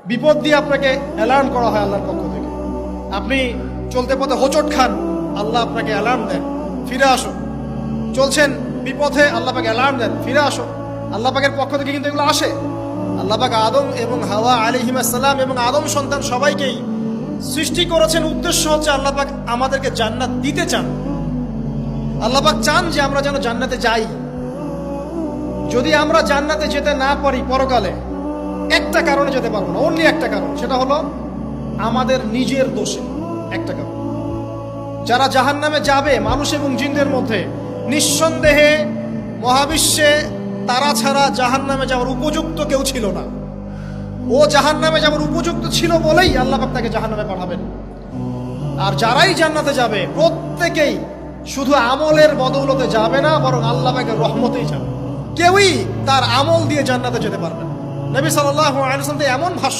বিপদ দিয়ে আপনাকে অ্যালার্ম করা হয় আল্লাহর পক্ষ থেকে। আপনি চলতে পথে হোঁচট খান, আল্লাহ আপনাকে অ্যালার্ম দেন, ফিরে আসো। চলছেন বিপথে, আল্লাহ পাক অ্যালার্ম দেন, ফিরে আসো। আল্লাহ পাকের পক্ষ থেকে কিন্তু এগুলো আসে। আল্লাহ পাক আদম এবং হাওয়া আলাইহিস সালাম এবং আদম সন্তান সবাইকেই সৃষ্টি করেছেন। উদ্দেশ্য হচ্ছে আল্লাহ পাক আমাদেরকে জান্নাত দিতে চান। আল্লাহ পাক চান যে আমরা যেন জান্নাতে যাই। যদি আমরা জান্নাতে যেতে না পারি পরকালে, একটা কারণে যেতে পারবো না, অনলি একটা কারণ, সেটা হলো আমাদের নিজের দোষে। একটা কারণ, যারা জাহান্নামে যাবে মানুষ এবং জিনদের মধ্যে, নিঃসন্দেহে মহাবিশ্বে তারা ছাড়া জাহান্নামে যাওয়ার উপযুক্ত কেউ ছিল না। ও জাহান্নামে যাওয়ার উপযুক্ত ছিল বলেই আল্লাহ পাক তাকে জাহান্নামে পাঠাবেন। আর যারাই জান্নাতে যাবে প্রত্যেকেই শুধু আমলের বদৌলতে যাবে না, বরং আল্লাহ পাকের রহমতেই যাবে। কেউই তার আমল দিয়ে জান্নাতে যেতে পারবে না। নবী সাল্লাল্লাহু আলাইহি ওয়াসাল্লাম এমন ভাষ্য